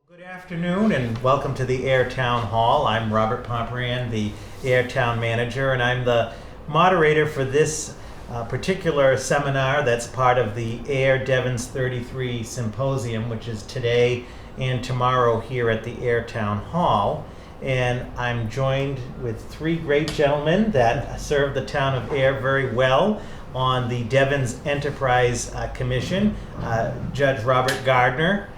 Good afternoon and welcome to the Ayer Town Hall. I'm Robert Pomeran, the Ayer Town Manager, and I'm the moderator for this particular seminar that's part of the Ayer Devens 33 Symposium, which is today and tomorrow here at the Ayer Town Hall. And I'm joined with three great gentlemen that serve the town of Ayer very well on the Devens Enterprise Commission, Judge Robert Gardner,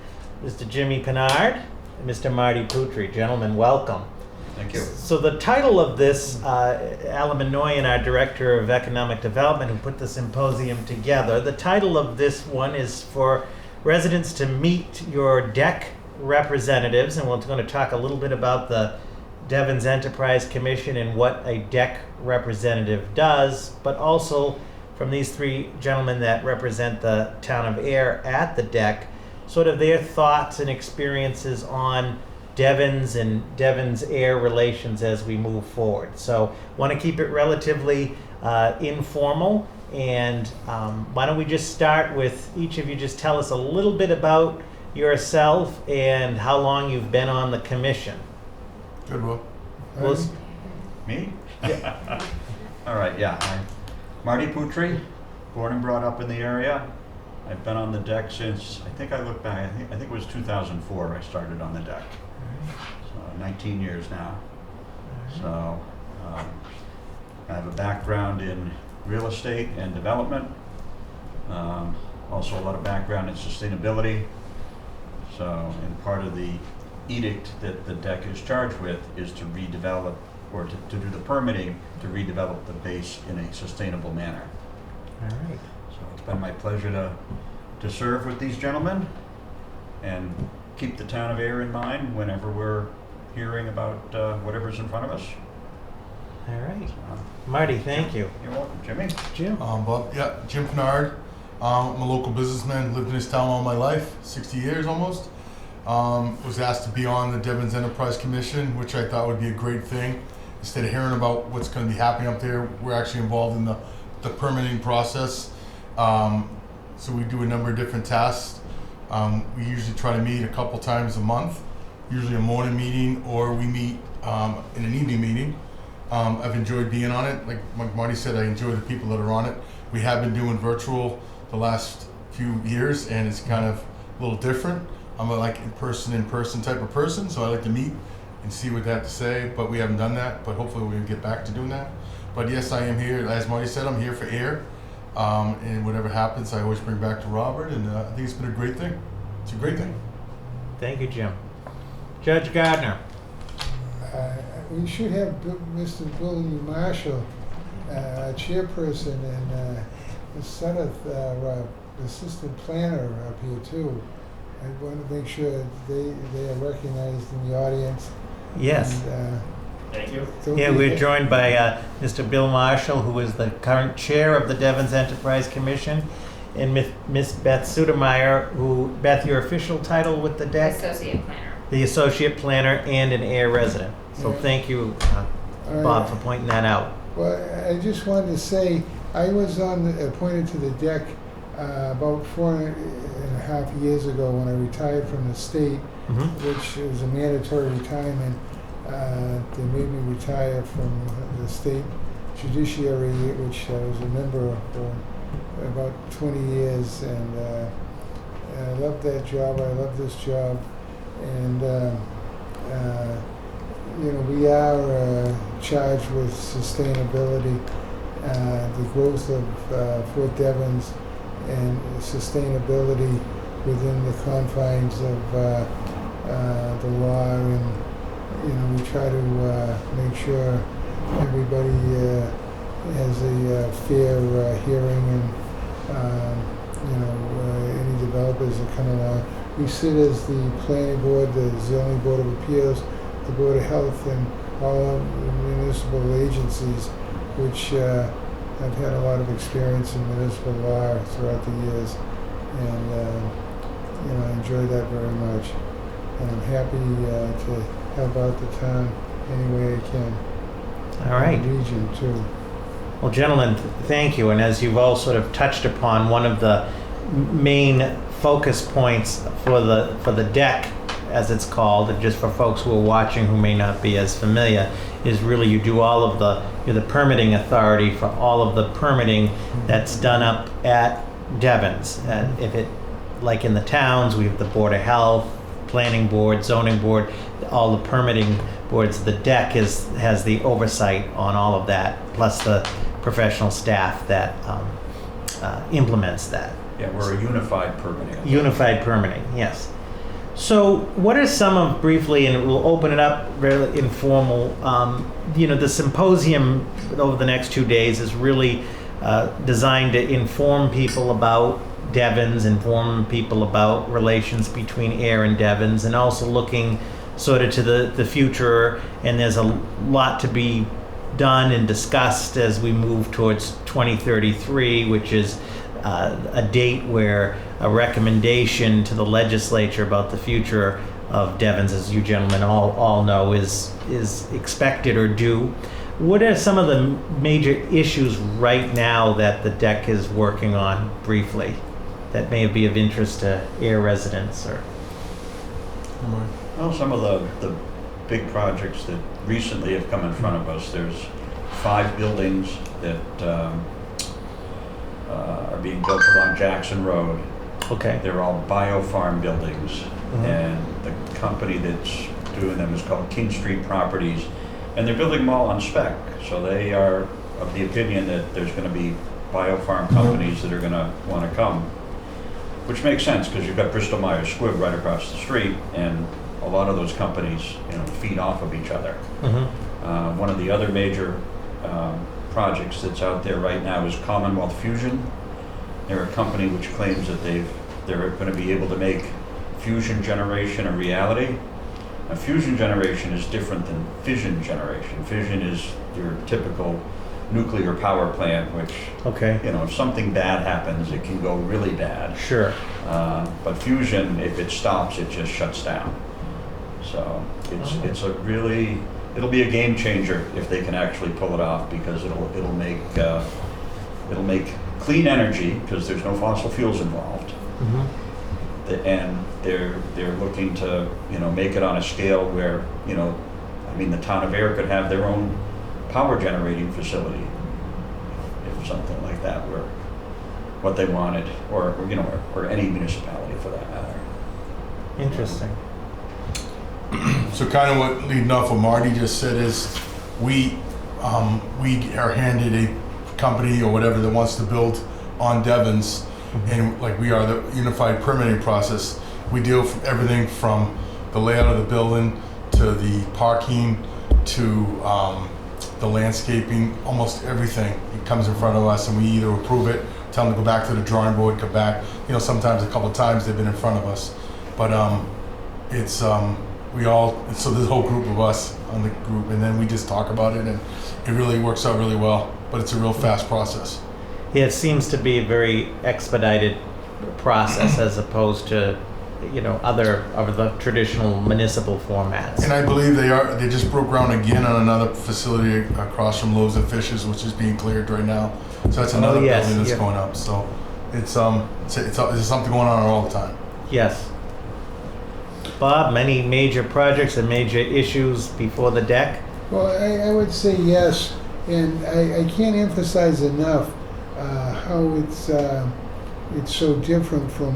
Mr. Jimmy Pinard, and Mr. Marty Putri. Gentlemen, welcome. Thank you. So the title of this, Alan Minoyan, our Director of Economic Development, who put the symposium together, the title of this one is for residents to meet your DEC representatives, and we're going to talk a little bit about the Devens Enterprise Commission and what a DEC representative does, but also from these three gentlemen that represent the town of Ayer at the DEC, sort of their thoughts and experiences on Devens and Devens-Ayer relations as we move forward. So want to keep it relatively informal, and why don't we just start with each of you just tell us a little bit about yourself and how long you've been on the commission. Good, Will. Me? Yeah. All right, yeah. I'm Marty Putri, born and brought up in the area. I've been on the deck since, I think I look back, I think it was 2004 I started on the deck. So 19 years now. So I have a background in real estate and development. Also a lot of background in sustainability. So, and part of the edict that the DEC is charged with is to redevelop, or to do the permitting to redevelop the base in a sustainable manner. All right. So it's been my pleasure to serve with these gentlemen and keep the town of Ayer in mind whenever we're hearing about whatever's in front of us. All right. Marty, thank you. You're welcome, Jimmy. Jim? Jim Pinard. I'm a local businessman, lived in this town all my life, 60 years almost. Was asked to be on the Devens Enterprise Commission, which I thought would be a great thing. Instead of hearing about what's going to be happening up there, we're actually involved in the permitting process. So we do a number of different tasks. We usually try to meet a couple times a month, usually a morning meeting, or we meet in an evening meeting. I've enjoyed being on it. Like Marty said, I enjoy the people that are on it. We have been doing virtual the last few years, and it's kind of a little different. I'm a in-person type of person, so I like to meet and see what they have to say, but we haven't done that, but hopefully we'll get back to doing that. But yes, I am here. As Marty said, I'm here for Ayer. And whatever happens, I always bring back to Robert, and I think it's been a great thing. It's a great thing. Thank you, Jim. Judge Gardner. We should have Mr. Billy Marshall, chairperson, and Ms. Sudduth, assistant planner up here too. I want to make sure they are recognized in the audience. Yes. And, Thank you. Yeah, we're joined by Mr. Bill Marshall, who is the current chair of the Devens Enterprise Commission, and Miss Beth Sudermeyer, who, Beth, your official title with the DEC? Associate planner. The associate planner and an Ayer resident. So Yeah. thank you, All Bob, right. for pointing that out. Well, I just wanted to say, I was appointed to the DEC about 4.5 years ago when I retired from the state, Mm-hmm. which was a mandatory retirement. They made me retire from the state judiciary, which I was a member of for about 20 years, and I loved that job. I love this job, and we are charged with sustainability, the growth of Fort Devens, and sustainability within the confines of the law, and we try to make sure everybody has a fair hearing, and any developers that come along. We sit as the planning board, the zoning board of appeals, the board of health, and all municipal agencies, which I've had a lot of experience in municipal law throughout the years, and I enjoy that very much. And I'm happy to help out the town any way I can. All right. And the region too. Well, gentlemen, thank you. And as you've all sort of touched upon, one of the main focus points for the DEC as it's called, and just for folks who are watching who may not be as familiar, is really you do all of you're the permitting authority for all of the permitting that's done up at Devens. And if it, like in the towns, we have the Board of Health, Planning Board, Zoning Board, all the permitting boards. The deck has the oversight on all of that, plus the professional staff that implements that. Yeah, we're a unified permitting. Unified permitting, yes. So what are some of, briefly, and we'll open it up very informal, the symposium over the next 2 days is really designed to inform people about Devens, inform people about relations between Ayer and Devens, and also looking sort of to the future. And there's a lot to be done and discussed as we move towards 2033, which is a date where a recommendation to the legislature about the future of Devens, as you gentlemen all know, is expected or due. What are some of the major issues right now that the deck is working on, briefly, that may be of interest to Ayer residents? Or Well, some of the big projects that recently have come in front of us, there's 5 buildings that are being built along Jackson Road. okay, They're all biofarm buildings, Mhm. and the company that's doing them is called King Street Properties, and they're building them all on spec. So they are of the opinion that there's going to be biofarm companies that are going to want to come, which makes sense because you've got Bristol Myers Squibb right across the street, and a lot of those companies, feed off of each other. One of the other major projects that's out there right now is Commonwealth Fusion. They're a company which claims that they're going to be able to make fusion generation a reality. Now, fusion generation is different than fission generation. Fission is your typical nuclear power plant, which, okay, if something bad happens, it can go really bad. sure. But fusion, if it stops, it just shuts down. So it'll be a game changer if they can actually pull it off, because it'll make clean energy, because there's no fossil fuels involved. And they're looking to make it on a scale where the town of Ayer could have their own power generating facility if something like that were what they wanted, or any municipality for that matter. Interesting. So kind of what leading off what Marty just said is we are handed a company or whatever that wants to build on Devens, and like we are the unified permitting process. We deal with everything from the layout of the building to the parking to the landscaping, almost everything. It comes in front of us and we either approve it, tell them to go back to the drawing board, come back. Sometimes a couple of times they've been in front of us, but so there's a whole group of us on the group, and then we just talk about it, and it really works out really well, but it's a real fast process. Yeah, it seems to be a very expedited process as opposed to, other of the traditional municipal formats. And I believe they just broke ground again on another facility across from Loaves and Fishes, which is being cleared right now. So that's another yes, building that's yeah. going up. So it's there's something going on all the time. Yes. Bob, many major projects and major issues before the deck? Well, I would say yes, and I can't emphasize enough how it's so different from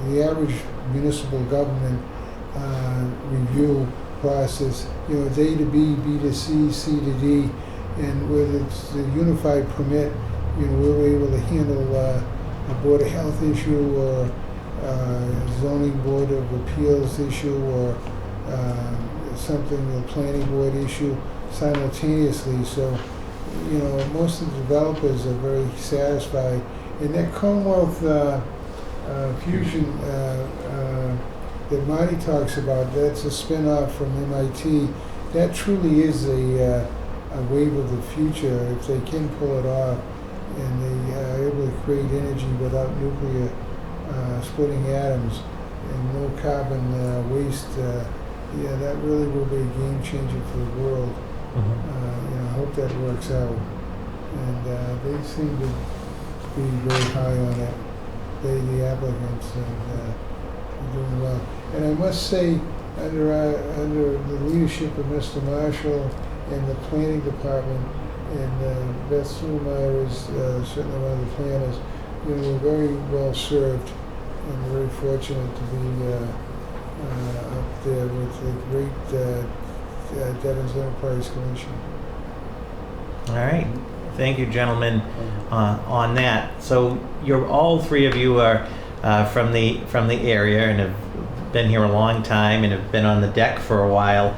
the average municipal government review process. It's A to B, B to C, C to D, and whether it's the unified permit, we're able to handle a Board of Health issue or zoning board of appeals issue or something, a planning board issue simultaneously. So, most of the developers are very satisfied. And that Commonwealth Fusion that Marty talks about, that's a spin-off from MIT. That truly is a wave of the future if they can pull it off and they are able to create energy without nuclear splitting atoms and no carbon waste. That really will be a game changer for the world. I hope that works out. And they seem to be very high on it, the applicants, and doing well. And I must say, under the leadership of Mr. Marshall and the planning department, and Beth Sulemeyer is certainly one of the planners, you know, we're very well served and very fortunate to be up there with the great Devens Enterprise Commission. All right. Thank you, gentlemen, on that. So you're all three of you are from the area and have been here a long time and have been on the deck for a while.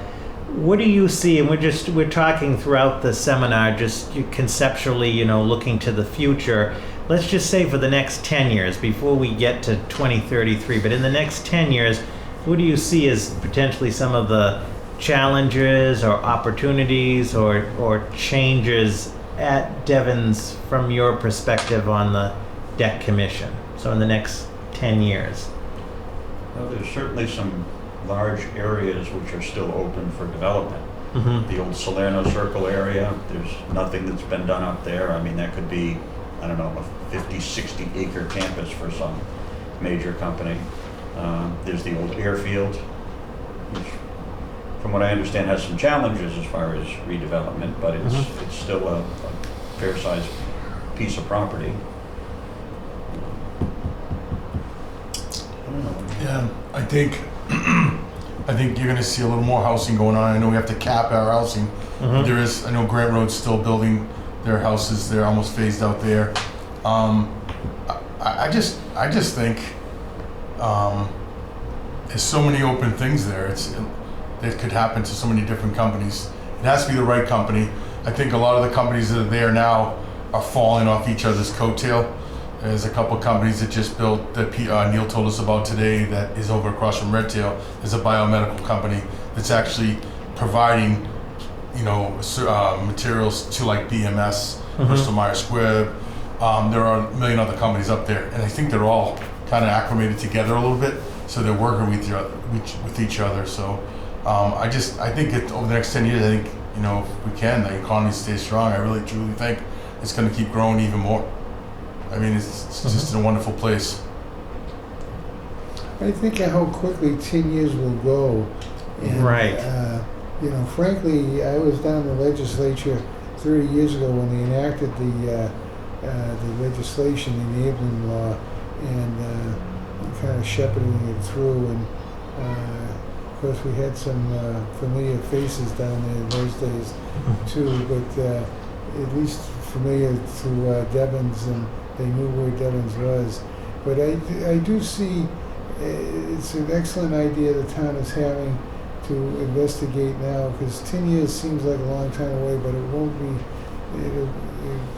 What do you see? And we're talking throughout the seminar, just conceptually, you know, looking to the future. Let's just say for the next 10 years, before we get to 2033. But in the next 10 years, what do you see as potentially some of the challenges or opportunities or changes at Devens from your perspective on the deck commission? So in the next 10 years. Well, there's certainly some large areas which are still open for development. Mm-hmm. The old Salerno Circle area, there's nothing that's been done up there. I mean, that could be, I don't know, a 50, 60 acre campus for some major company. There's the old airfield, which from what I understand has some challenges as far as redevelopment, but it's still a fair-sized piece of property. I don't know. Yeah, I think you're going to see a little more housing going on. I know we have to cap our housing. Mm-hmm. There is, I know Grant Road's still building their houses. They're almost phased out there. I just think there's so many open things there. That could happen to so many different companies. It has to be the right company. I think a lot of the companies that are there now are falling off each other's coattail. There's a couple companies that just built that Neil told us about today that is over across from Red Tail. There's a biomedical company that's actually providing, you know, materials to like BMS, Bristol Myers Squibb. There are a million other companies up there, and I think they're all kind of acclimated together a little bit, so they're working with each other. So I think over the next 10 years, I think, you know, if we can, the economy stays strong. I really truly think it's going to keep growing even more. I mean, it's just a wonderful place. I think how quickly 10 years will go. And, Right. You know, frankly, I was down in the legislature 30 years ago when they enacted the legislation, the enabling law, and kind of shepherding it through. And of course, we had some familiar faces down there in those days too, but at least familiar to Devens, and they knew where Devens was. But I do see it's an excellent idea the town is having to investigate now, because 10 years seems like a long time away, but it won't be.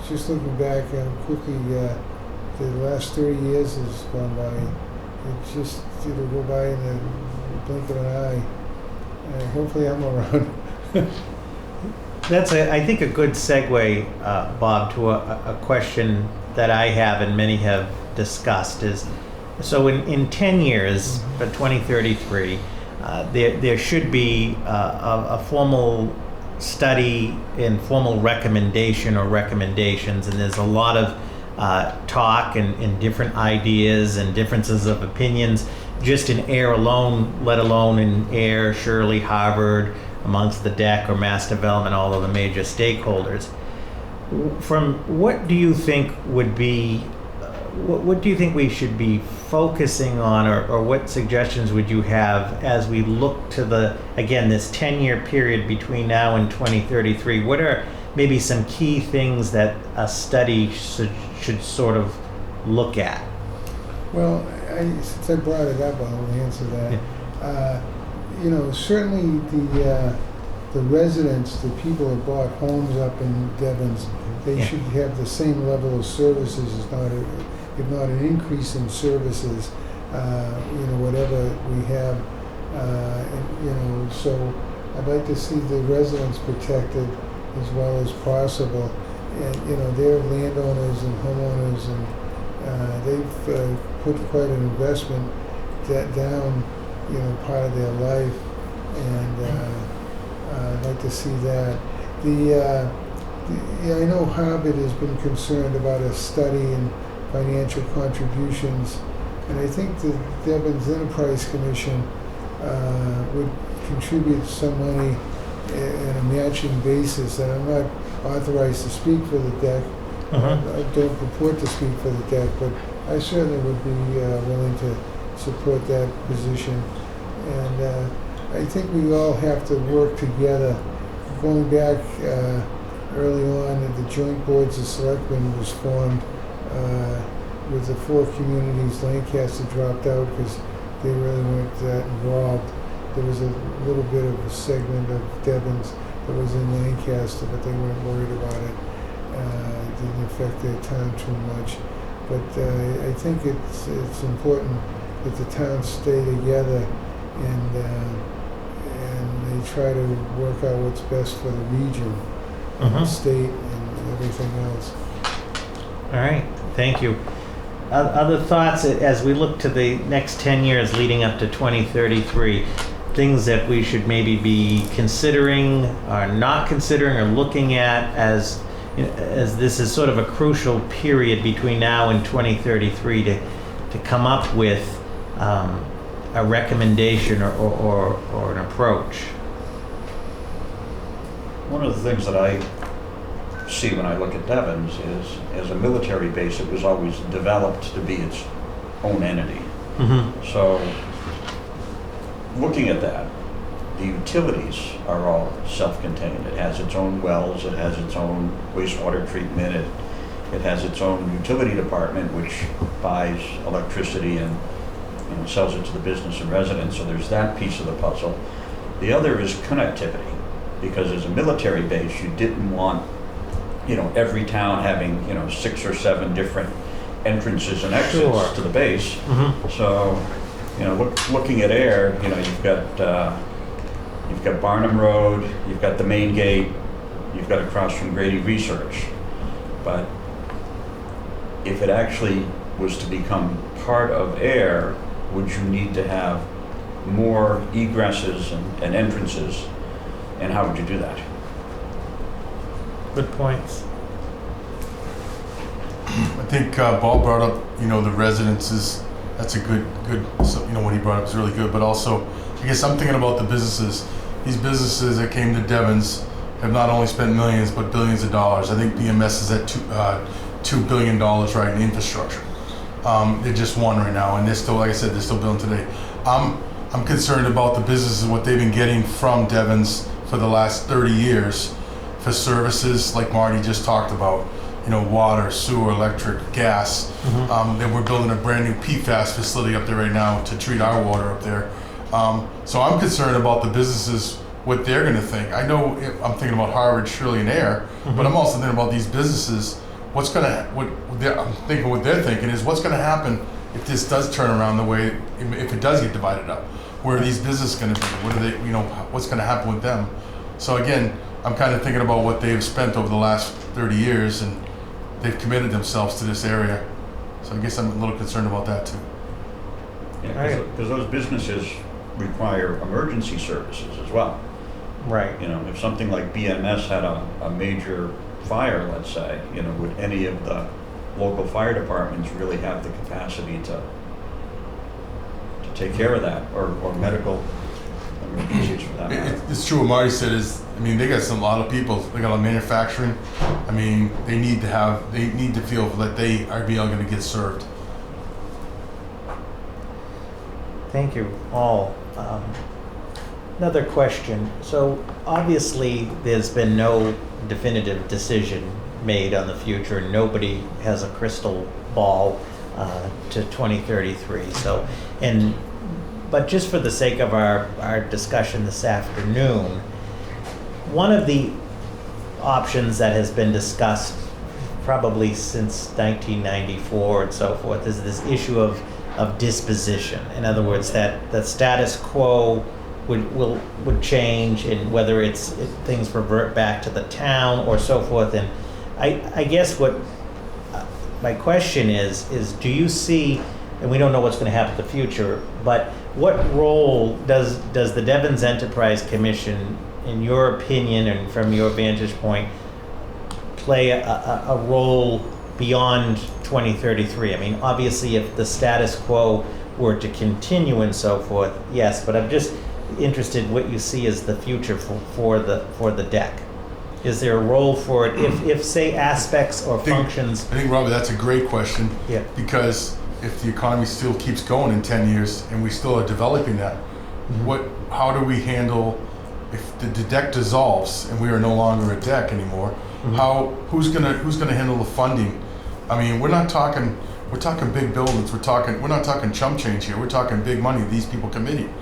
Just looking back how quickly the last 30 years has gone by. It'll go by in the blink of an eye. Hopefully I'm around. That's, I think, a good segue, Bob, to a question that I have and many have discussed is, so in 10 years, by 2033, there should be a formal study and formal recommendation or recommendations, and there's a lot of talk and different ideas and differences of opinions just in Ayer alone, let alone in Ayer, Shirley, Harvard, amongst the DEC or Mass Development, all of the major stakeholders. From what do you think would be, what do you think we should be focusing on, or what suggestions would you have as we look to this 10-year period between now and 2033? What are maybe some key things that a study should sort of look at? Well, since I brought it up, I'll answer that. Yeah. You know, certainly the residents, the people that bought homes up in Devens, they should have the same level of services, if not an increase in services. You know, whatever we have, and, you know, so I'd like to see the residents protected as well as possible. And you know, they're landowners and homeowners, and they've put quite an investment down, you know, part of their life, and I'd like to see that. I know Harvard has been concerned about a study in financial contributions, and I think the Devens Enterprise Commission would contribute some money in a matching basis, and I'm not authorized to speak for the deck. I don't purport to speak for the deck, but I certainly would be willing to support that position. And I think we all have to work together. Going back early on, the Joint Boards of Selectmen was formed with the 4 communities. Lancaster dropped out because they really weren't that involved. There was a little bit of a segment of Devens that was in Lancaster, but they weren't worried about it. It didn't affect their town too much. But I think it's important that the towns stay together and they try to work out what's best for the region, and the state, and everything else. All right, thank you. Other thoughts as we look to the next 10 years leading up to 2033, things that we should maybe be considering or not considering or looking at as this is sort of a crucial period between now and 2033 to come up with a recommendation or an approach. One of the things that I see when I look at Devens is, as a military base, it was always developed to be its own entity. So, looking at that, the utilities are all self-contained. It has its own wells, it has its own wastewater treatment, it has its own utility department which buys electricity and sells it to the business and residents. So there's that piece of the puzzle. The other is connectivity, because as a military base, you didn't want every town having 6 or 7 different entrances and exits to the base. So looking at Ayer, you've got Barnum Road, you've got the main gate, you've got across from Grady Research. But if it actually was to become part of Ayer, would you need to have more egresses and entrances, and how would you do that? Good points. I think Bob brought up, the residences. That's a good, what he brought up is really good. But also, I guess I'm thinking about the businesses. These businesses that came to Devens have not only spent millions, but billions of dollars. I think BMS is at $2 billion right in infrastructure. They're just one right now, and they're still, like I said, they're still building today. I'm concerned about the businesses, what they've been getting from Devens for the last 30 years for services like Marty just talked about. Water, sewer, electric, gas. Then we're building a brand new PFAS facility up there right now to treat our water up there. So I'm concerned about the businesses, what they're going to think. I know I'm thinking about Harvard, Shirley, and Ayer, but I'm also thinking about these businesses. I'm thinking what they're thinking is what's going to happen if this does turn around the way, if it does get divided up. Where are these businesses going to be? What are they? What's going to happen with them? So again, I'm kind of thinking about what they've spent over the last 30 years, and they've committed themselves to this area. So I guess I'm a little concerned about that too. Yeah, because those businesses require emergency services as well. Right. If something like BMS had a major fire, let's say, would any of the local fire departments really have the capacity to take care of that, or medical emergencies for that matter? It's true what Marty said is, they got a lot of people, they got a lot of manufacturing. They need to feel that they are being going to get served. Thank you all. Another question. So obviously there's been no definitive decision made on the future. Nobody has a crystal ball to 2033. But just for the sake of our discussion this afternoon, one of the options that has been discussed probably since 1994 and so forth is this issue of disposition. In other words, that the status quo would change, and whether things revert back to the town or so forth. And I guess what my question is do you see, and we don't know what's going to happen in the future, but what role does the Devens Enterprise Commission, in your opinion and from your vantage point, play a role beyond 2033? Obviously, if the status quo were to continue and so forth, yes, but I'm just interested what you see as the future for the deck. Is there a role for it if say aspects or functions? I think, Robbie, that's a great question. Yeah. Because if the economy still keeps going in 10 years and we still are developing that, how do we handle if the deck dissolves and we are no longer a deck anymore? Who's gonna handle the funding? I mean, we're talking big buildings. We're not talking chump change here. We're talking big money. These people committing.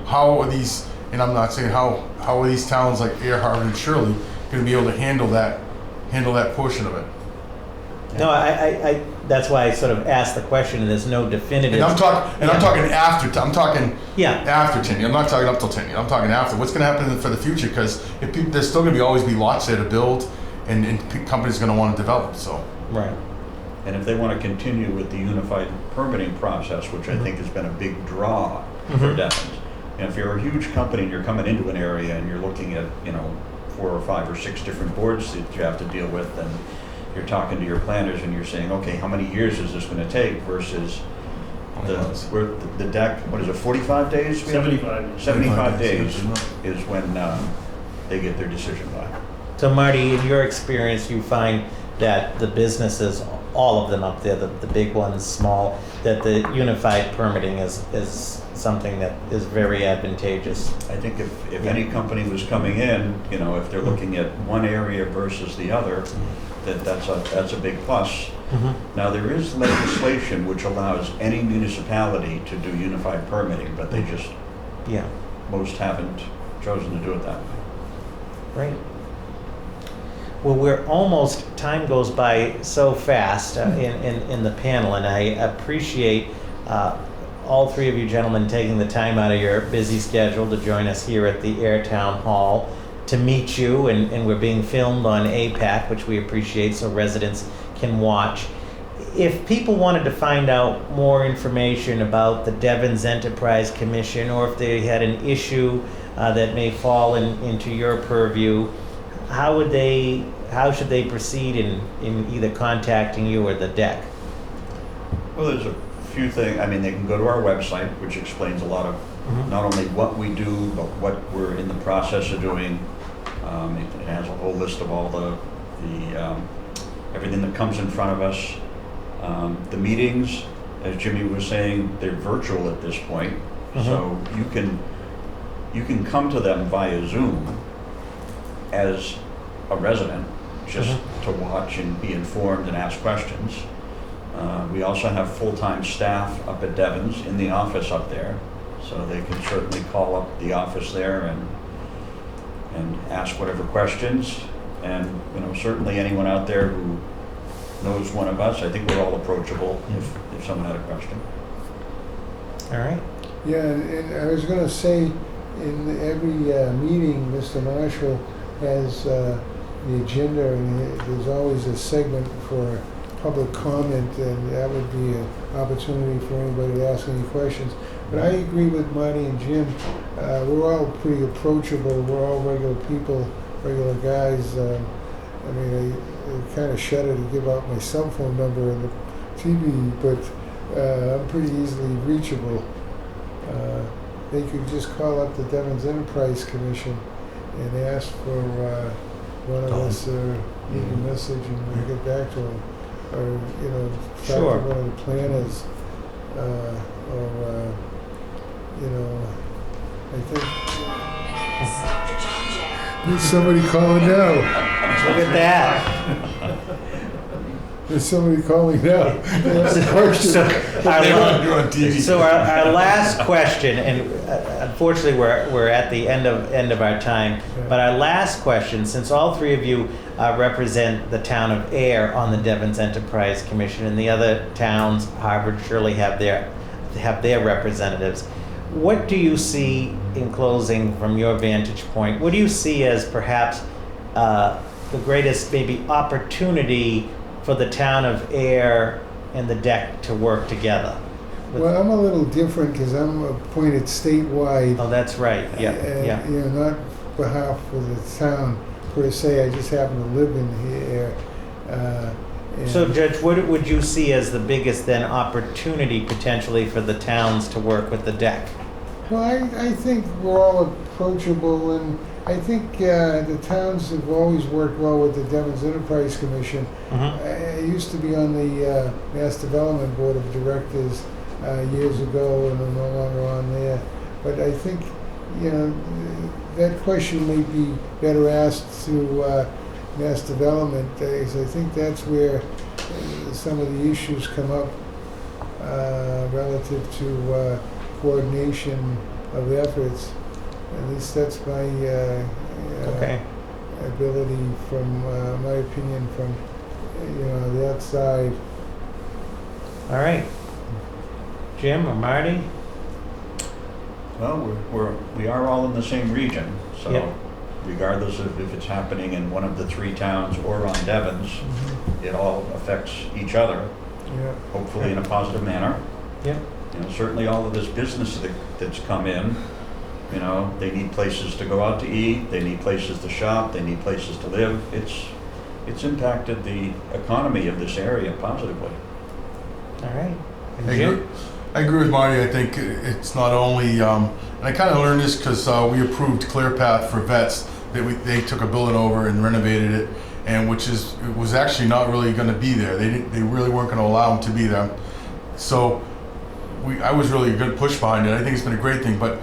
How are these? And I'm not saying how are these towns like Ayer, Harvard, and Shirley going to be able to handle that portion of it? No, I that's why I sort of asked the question, and there's no definitive. And I'm talking after. I'm talking after 10 years. I'm not talking up till 10 years. I'm talking after. What's going to happen for the future? Because there's still going to always be lots there to build, and companies are going to want to develop. So right. And if they want to continue with the unified permitting process, which I think has been a big draw for Devens, and if you're a huge company and you're coming into an area and you're looking at 4 or 5 or 6 different boards that you have to deal with, and you're talking to your planners and you're saying, okay, how many years is this going to take versus the deck, what is it, 45 days? 75. 75 days is when they get their decision by. So Marty, in your experience, you find that the businesses, all of them up there, the big ones, small, that the unified permitting is something that is very advantageous. I think if any company was coming in, if they're looking at one area versus the other, that's a big plus. Now there is legislation which allows any municipality to do unified permitting, but they just most haven't chosen to do it that way. Right. Well, time goes by so fast in the panel, and I appreciate all 3 of you gentlemen taking the time out of your busy schedule to join us here at the Ayer Town Hall to meet you, and we're being filmed on APAC, which we appreciate, so residents can watch. If people wanted to find out more information about the Devens Enterprise Commission, or if they had an issue that may fall into your purview, how should they proceed in either contacting you or the deck? Well, there's a few things. I mean, they can go to our website, which explains a lot of not only what we do, but what we're in the process of doing. It has a whole list of all the everything that comes in front of us. The meetings, as Jimmy was saying, they're virtual at this point, so you can come to them via Zoom as a resident, just to watch and be informed and ask questions. We also have full-time staff up at Devens in the office up there, so they can certainly call up the office there and ask whatever questions. And certainly anyone out there who knows one of us, I think we're all approachable if someone had a question. All right. Yeah, and I was going to say, in every meeting, Mr. Marshall has the agenda, and there's always a segment for public comment, and that would be an opportunity for anybody to ask any questions. But I agree with Marty and Jim. We're all pretty approachable. We're all regular people, regular guys. I mean, I kind of shudder to give out my cell phone number on the TV, but I'm pretty easily reachable. They could just call up the Devens Enterprise Commission and ask for one of us, leave a message, and we'll get back to them. Or, talk to one of the planners, I think there's somebody calling now. Look at that. There's somebody calling now. That's a question. So our last question, and unfortunately we're at the end of our time, but our last question, since all 3 of you represent the town of Ayer on the Devens Enterprise Commission, and the other towns, Harvard, Shirley, have their representatives. What do you see, in closing, from your vantage point? What do you see as perhaps the greatest maybe opportunity for the town of Ayer and the DEC to work together? Well, I'm a little different because I'm appointed statewide. Oh, that's right. Yeah. Not on behalf of the town per se. I just happen to live in here, So, Judge, what would you see as the biggest then opportunity potentially for the towns to work with the deck? Well, I think we're all approachable, and I think the towns have always worked well with the Devens Enterprise Commission. I used to be on the Mass Development Board of Directors years ago, and I'm no longer on there. But I think, you know, that question may be better asked to Mass Development, because I think that's where some of the issues come up relative to coordination of efforts. At least that's my Okay. ability from my opinion from the outside. All right. Jim or Marty? Well, we are all in the same region, so Yep. regardless of if it's happening in one of the three towns or on Devens, it all affects each other, Yeah. hopefully in a positive manner. Yep. You know, certainly all of this business that's come in, you know, they need places to go out to eat, they need places to shop, they need places to live. It's impacted the economy of this area positively. All right. And I Jim? agree, I agree with Marty. I think it's not only, and I kind of learned this because we approved ClearPath for vets. They took a building over and renovated it, and it was actually not really going to be there. They really weren't going to allow them to be there. So I was really a good push behind it. I think it's been a great thing. But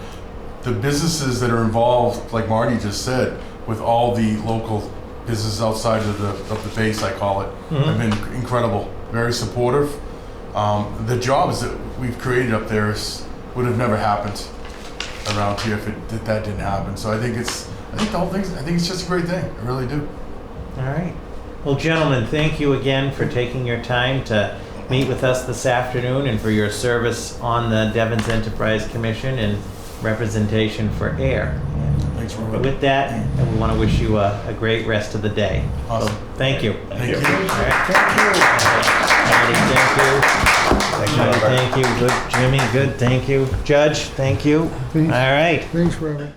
the businesses that are involved, like Marty just said, with all the local businesses outside of the base, I call it, have been incredible. Very supportive. The jobs that we've created up there would have never happened around here if that didn't happen. So I think the whole thing. I think it's just a great thing. I really do. All right. Well, gentlemen, thank you again for taking your time to meet with us this afternoon and for your service on the Devens Enterprise Commission and representation for Ayer. Thanks for With that, we want to wish you a great rest of the day. Awesome. So, thank you. Thank you. All right. Thank you. Marty, thank you. Marty, thank you. Good. Jimmy, good. Thank you. Judge, thank you. Thanks. All right. Thanks, Robert.